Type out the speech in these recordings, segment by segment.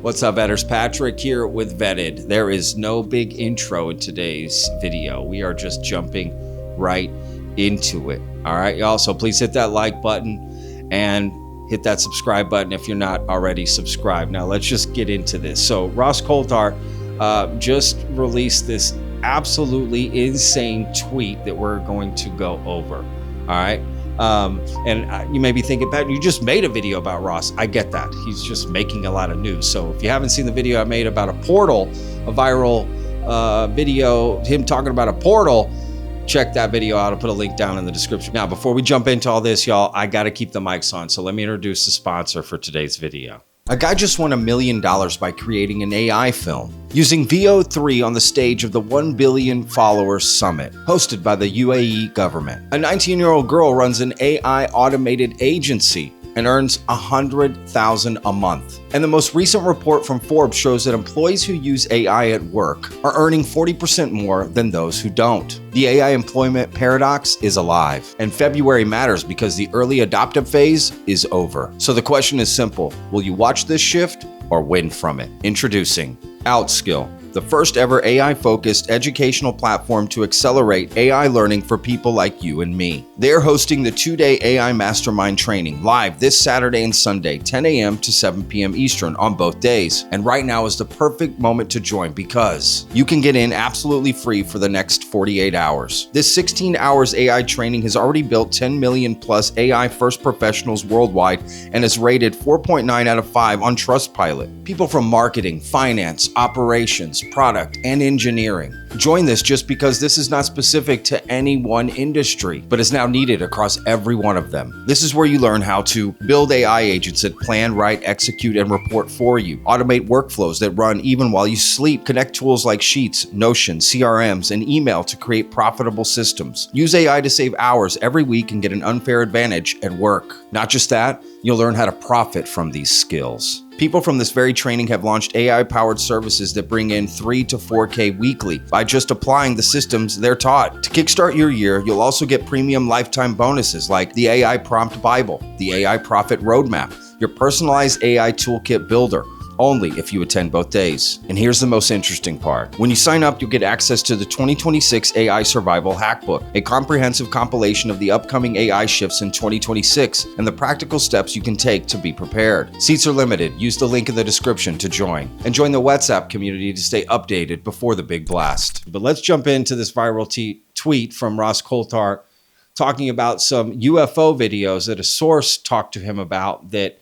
What's up, Vetters? Patrick here with Vetted. There is no big intro in today's video. We are just jumping right into it. All right, y'all. So please hit that like button and hit that subscribe button if you're not already subscribed. Now let's just get into this. So Ross Coulthart just released this absolutely insane tweet that we're going to go over. All right. And you may be thinking, Pat, you just made a video about Ross. I get that. He's just making a lot of news. So if you haven't seen the video I made about a portal, a viral video, him talking about a portal, check that video out. I'll put a link down in the description. Now, before we jump into all this, y'all, I got to keep the mics on. So let me introduce the sponsor for today's video. A guy just won $1 million by creating an AI film using VO3 on the stage of the 1 Billion Followers Summit, hosted by the UAE government. A 19-year-old girl runs an AI automated agency and earns $100,000 a month. And the most recent report from Forbes shows that employees who use AI at work are earning 40% more than those who don't. The AI employment paradox is alive, and February matters because the early adoptive phase is over. So the question is simple: will you watch this shift or win from it? Introducing Outskill, the first ever AI-focused educational platform to accelerate AI learning for people like you and me. They're hosting the 2-day AI Mastermind training live this Saturday and Sunday, 10 a.m. to 7 p.m. Eastern on both days. And right now is the perfect moment to join because you can get in absolutely free for the next 48 hours. This 16 hours AI training has already built 10 million plus AI first professionals worldwide and is rated 4.9 out of 5 on Trustpilot. People from marketing, finance, operations, product, and engineering. Join this just because this is not specific to any one industry, but is now needed across every one of them. This is where you learn how to build AI agents that plan, write, execute, and report for you, automate workflows that run even while you sleep, connect tools like Sheets, Notion, CRMs, and email to create profitable systems. Use AI to save hours every week and get an unfair advantage at work. Not just that, you'll learn how to profit from these skills. People from this very training have launched AI-powered services that bring in 3 to 4K weekly by just applying the systems they're taught. To kickstart your year, you'll also get premium lifetime bonuses like the AI Prompt Bible, the AI Profit Roadmap, your personalized AI Toolkit Builder, only if you attend both days. And here's the most interesting part. When you sign up, you'll get access to the 2026 AI Survival Hackbook, a comprehensive compilation of the upcoming AI shifts in 2026 and the practical steps you can take to be prepared. Seats are limited. Use the link in the description to join. And join the WhatsApp community to stay updated before the big blast. But let's jump into this viral tweet from Ross Coulthart talking about some UFO videos that a source talked to him about that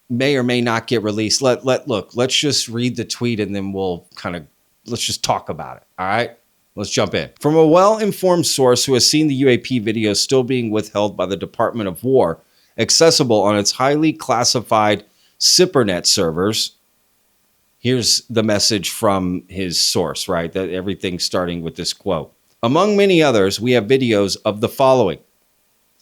may or may not get released. Let's just read the tweet and then let's just talk about it. All right, let's jump in. From a well-informed source who has seen the UAP videos still being withheld by the Department of War, accessible on its highly classified SIPRNet servers. Here's the message from his source, right? That everything's starting with this quote. Among many others, we have videos of the following.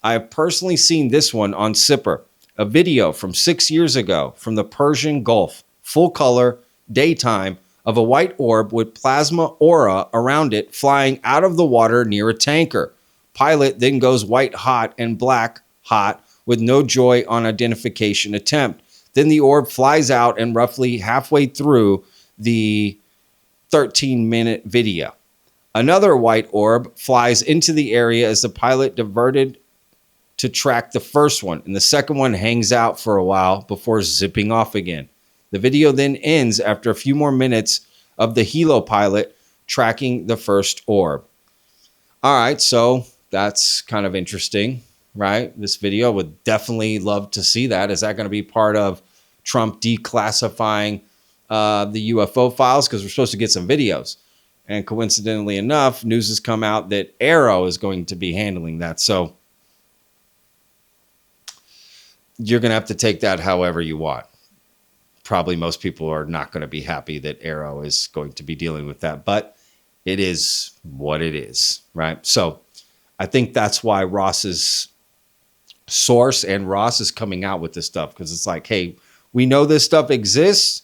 I have personally seen this one on SIPR. A video from 6 years ago from the Persian Gulf, full color, daytime, of a white orb with plasma aura around it flying out of the water near a tanker. Pilot then goes white hot and black hot with no joy on identification attempt. Then the orb flies out and roughly halfway through the 13-minute video. Another white orb flies into the area as the pilot diverted to track the first one, and the second one hangs out for a while before zipping off again. The video then ends after a few more minutes of the helo pilot tracking the first orb. All right, so that's kind of interesting, right? This video, would definitely love to see that. Is that going to be part of Trump declassifying the UFO files? Because we're supposed to get some videos. And coincidentally enough, news has come out that Arrow is going to be handling that. So you're going to have to take that however you want. Probably most people are not going to be happy that Arrow is going to be dealing with that, but it is what it is, right? So I think that's why Ross's source and Ross is coming out with this stuff, because it's like, hey, we know this stuff exists,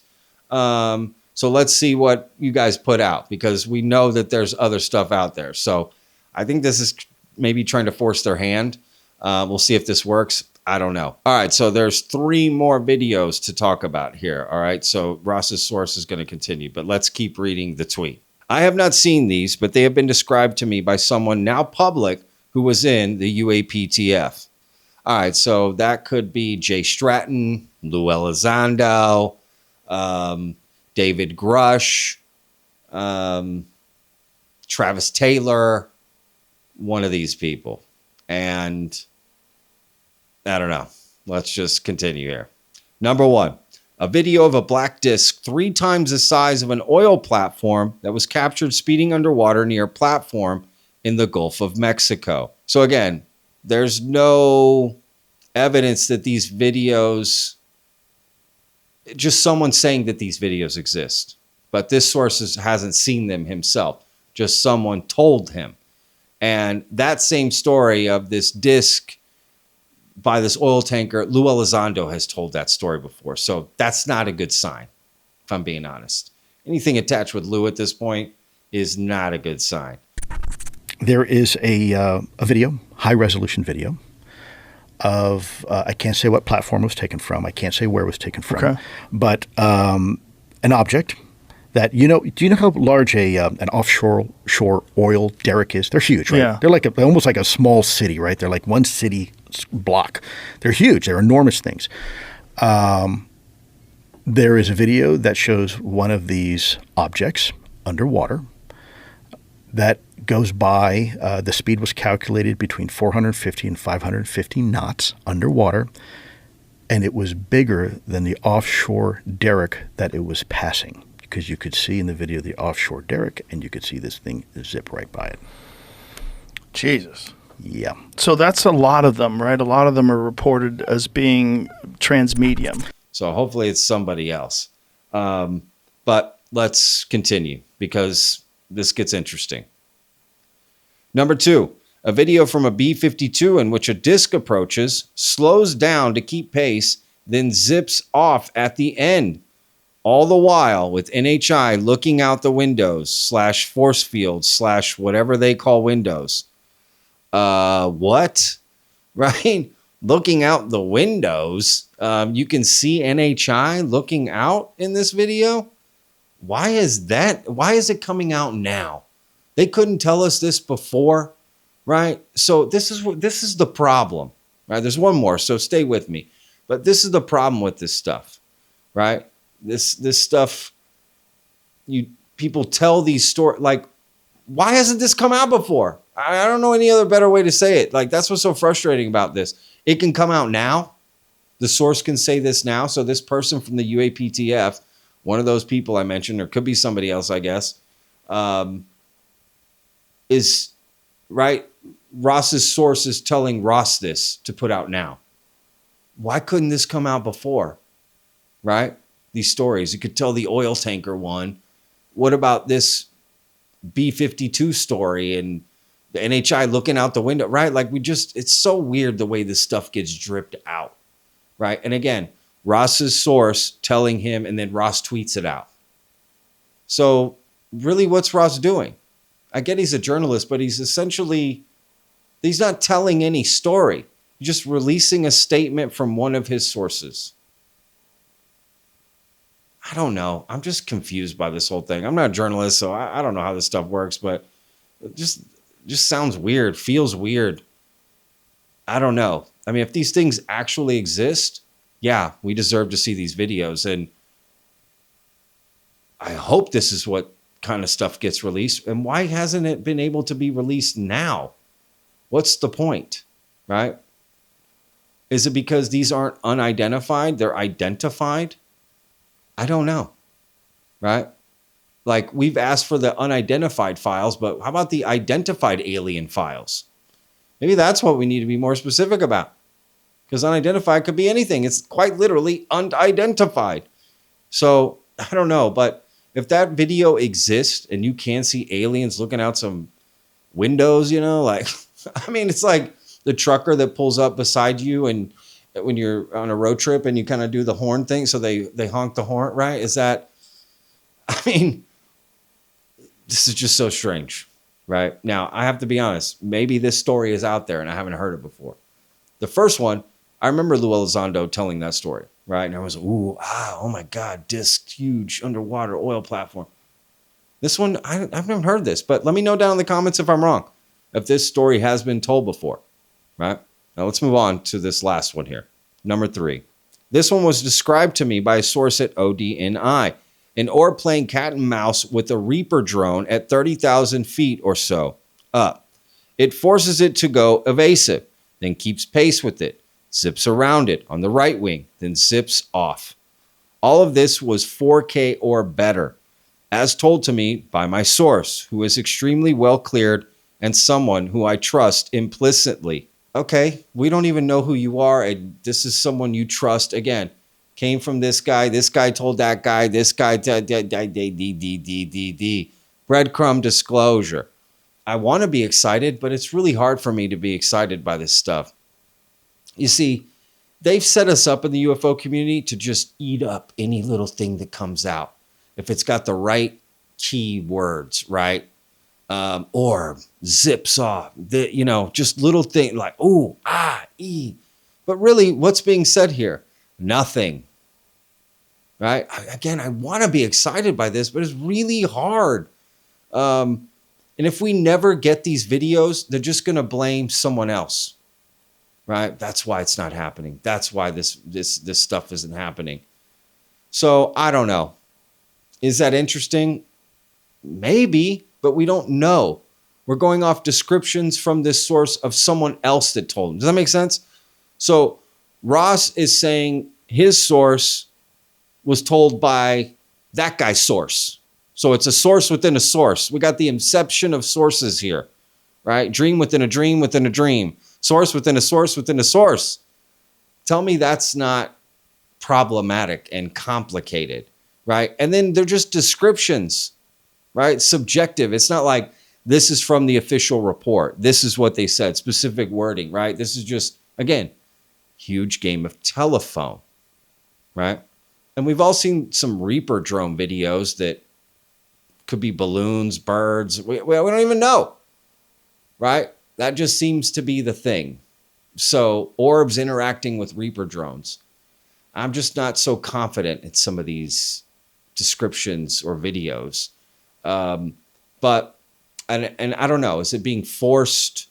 so let's see what you guys put out, because we know that there's other stuff out there. So I think this is maybe trying to force their hand. We'll see if this works. I don't know. All right, so there's 3 more videos to talk about here. All right, so Ross's source is going to continue, but let's keep reading the tweet. I have not seen these, but they have been described to me by someone now public who was in the UAPTF. All right, so that could be Jay Stratton, Lou Elizondo, David Grush, Travis Taylor, one of these people. And I don't know. Let's just continue here. Number 1, a video of a black disc 3 times the size of an oil platform that was captured speeding underwater near a platform in the Gulf of Mexico. So again, there's no evidence that these videos, just someone saying that these videos exist. But this source hasn't seen them himself. Just someone told him. And that same story of this disc by this oil tanker, Lou Elizondo has told that story before. So that's not a good sign, if I'm being honest. Anything attached with Lou at this point is not a good sign. There is a video, high-resolution video, of, I can't say what platform it was taken from. I can't say where it was taken from. Okay. But an object that, do you know how large an offshore oil derrick is? They're huge, right? Yeah. They're like almost like a small city, right? They're like one city block. They're huge. They're enormous things. There is a video that shows one of these objects underwater that goes by. The speed was calculated between 450 and 550 knots underwater, and it was bigger than the offshore derrick that it was passing, because you could see in the video the offshore derrick, and you could see this thing zip right by it. Jesus. Yeah. So that's a lot of them, right? A lot of them are reported as being transmedium. So hopefully it's somebody else. But let's continue because this gets interesting. Number 2, a video from a B-52 in which a disc approaches, slows down to keep pace, then zips off at the end. All the while with NHI looking out the windows / force field / whatever they call windows. What? Right? Looking out the windows. You can see NHI looking out in this video. Why is that? Why is it coming out now? They couldn't tell us this before, right? So this is the problem, right? There's one more, so stay with me. But this is the problem with this stuff, right? This stuff, people tell these stories, like, why hasn't this come out before? I don't know any other better way to say it. Like, that's what's so frustrating about this. It can come out now. The source can say this now. So this person from the UAPTF, one of those people I mentioned, or could be somebody else, I guess, is right. Ross's source is telling Ross this to put out now. Why couldn't this come out before? Right? These stories. You could tell the oil tanker one. What about this B-52 story and the NHI looking out the window, right? Like it's so weird the way this stuff gets dripped out, right? And again, Ross's source telling him, and then Ross tweets it out. So really, what's Ross doing? I get he's a journalist, but he's not telling any story. He's just releasing a statement from one of his sources. I don't know. I'm just confused by this whole thing. I'm not a journalist, so I don't know how this stuff works, but it just sounds weird, feels weird. I don't know. I mean, if these things actually exist, yeah, we deserve to see these videos. And I hope this is what kind of stuff gets released. And why hasn't it been able to be released now? What's the point, right? Is it because these aren't unidentified? They're identified? I don't know, right? Like, we've asked for the unidentified files, but how about the identified alien files? Maybe that's what we need to be more specific about, because unidentified could be anything. It's quite literally unidentified. So I don't know, but if that video exists and you can see aliens looking out some windows, like, I mean, it's like the trucker that pulls up beside you and when you're on a road trip and you kind of do the horn thing. So they honk the horn, right? Is that, I mean, this is just so strange, right? Now, I have to be honest. Maybe this story is out there and I haven't heard it before. The first one, I remember Lou Elizondo telling that story, right? And I was, oh my God, disc, huge underwater oil platform. This one, I've never heard this, but let me know down in the comments if I'm wrong, if this story has been told before, right? Now let's move on to this last one here. Number 3. This one was described to me by a source at ODNI. An orb playing cat and mouse with a Reaper drone at 30,000 feet or so up. It forces it to go evasive, then keeps pace with it, zips around it on the right wing, then zips off. All of this was 4K or better, as told to me by my source, who is extremely well cleared and someone who I trust implicitly. Okay, we don't even know who you are, and this is someone you trust. Again, came from this guy told that guy, this guy, breadcrumb disclosure. I want to be excited, but it's really hard for me to be excited by this stuff. You see, they've set us up in the UFO community to just eat up any little thing that comes out. If it's got the right keywords, right? Or zips off, just little thing like, But really, what's being said here? Nothing, right? Again, I want to be excited by this, but it's really hard. And if we never get these videos, they're just going to blame someone else, right? That's why it's not happening. That's why this stuff isn't happening. So I don't know. Is that interesting? Maybe, but we don't know. We're going off descriptions from this source of someone else that told him. Does that make sense? So Ross is saying his source was told by that guy's source. So it's a source within a source. We got the inception of sources here, right? Dream within a dream within a dream. Source within a source within a source. Tell me that's not problematic and complicated, right? And then they're just descriptions, right? Subjective. It's not like this is from the official report. This is what they said, specific wording, right? This is just, again, huge game of telephone, right? And we've all seen some Reaper drone videos that could be balloons, birds. We don't even know, right? That just seems to be the thing. So orbs interacting with Reaper drones. I'm just not so confident in some of these descriptions or videos. But I don't know, is it being forced?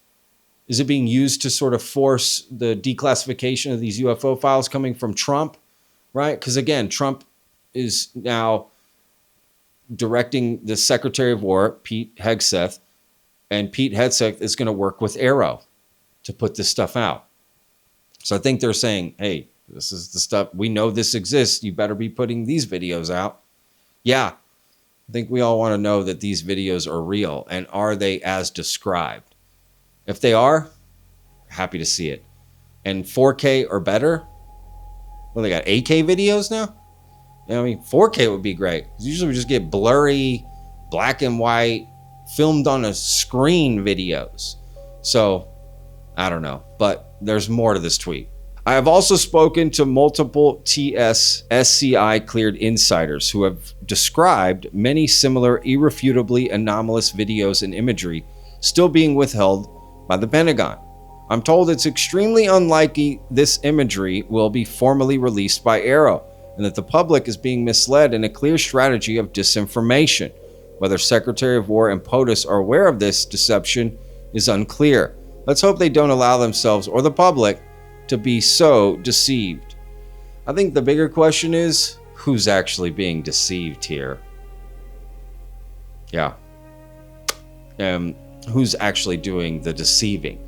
Is it being used to sort of force the declassification of these UFO files coming from Trump, right? Because again, Trump is now directing the Secretary of War, Pete Hegseth, and Pete Hegseth is going to work with Arrow to put this stuff out. So I think they're saying, hey, this is the stuff. We know this exists. You better be putting these videos out. Yeah. I think we all want to know that these videos are real, and are they as described? If they are, happy to see it. And 4K or better? Well, they got 8K videos now? You know, I mean, 4K would be great. Usually we just get blurry, black and white, filmed on a screen videos. So, I don't know. But there's more to this tweet. I have also spoken to multiple SCI cleared insiders who have described many similar irrefutably anomalous videos and imagery still being withheld by the Pentagon. I'm told it's extremely unlikely this imagery will be formally released by Arrow, and that the public is being misled in a clear strategy of disinformation. Whether Secretary of War and POTUS are aware of this deception is unclear. Let's hope they don't allow themselves or the public to be so deceived. I think the bigger question is, who's actually being deceived here? Yeah. Who's actually doing the deceiving,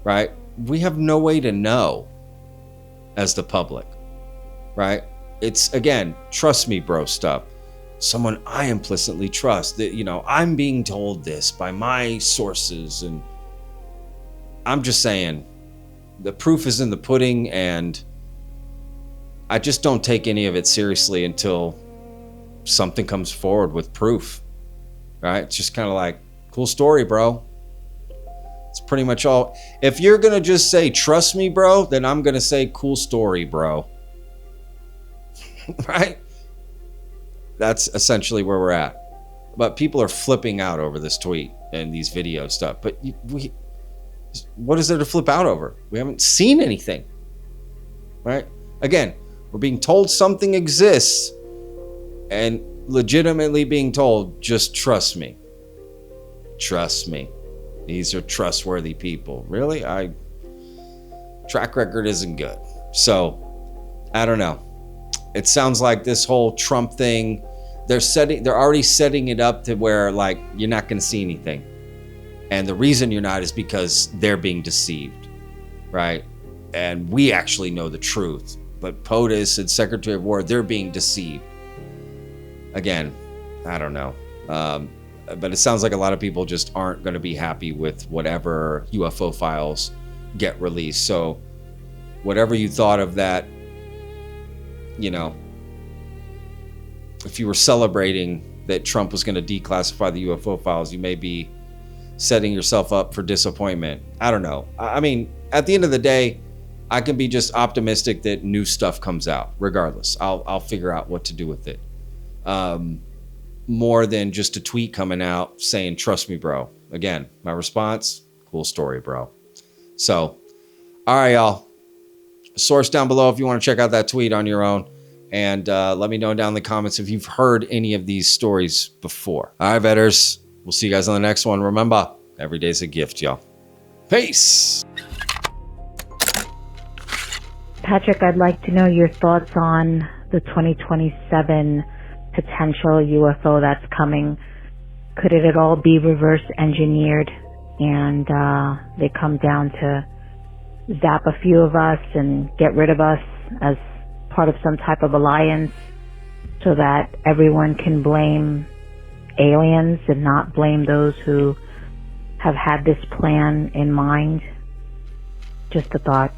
right? We have no way to know as the public, right? It's, again, trust me, bro stuff. Someone I implicitly trust that, I'm being told this by my sources, and I'm just saying, the proof is in the pudding, and I just don't take any of it seriously until something comes forward with proof, right? It's just kind of like, cool story, bro. It's pretty much all. If you're going to just say, trust me, bro, then I'm going to say, cool story, bro. Right? That's essentially where we're at. But people are flipping out over this tweet and these video stuff. But what is there to flip out over? We haven't seen anything. right? Again, we're being told something exists and legitimately being told, just trust me. Trust me. These are trustworthy people. Really? Track record isn't good. So, I don't know. It sounds like this whole Trump thing, they're already setting it up to where like you're not going to see anything. And the reason you're not is because they're being deceived, right? And we actually know the truth. But POTUS and Secretary of War, they're being deceived. Again, I don't know. But it sounds like a lot of people just aren't going to be happy with whatever UFO files get released. So whatever you thought of that, you know, if you were celebrating that Trump was going to declassify the UFO files, you may be setting yourself up for disappointment. I don't know. I mean, at the end of the day, I can be just optimistic that new stuff comes out. Regardless, I'll figure out what to do with it. More than just a tweet coming out saying, trust me, bro. Again, my response, cool story, bro. So, all right, y'all. Source down below if you want to check out that tweet on your own. And let me know down in the comments if you've heard any of these stories before. All right, vetters. We'll see you guys on the next one. Remember, every day's a gift, y'all. Peace. Patrick, I'd like to know your thoughts on the 2027 potential UFO that's coming. Could it at all be reverse engineered and they come down to zap a few of us and get rid of us as part of some type of alliance so that everyone can blame aliens and not blame those who have had this plan in mind? Just a thought.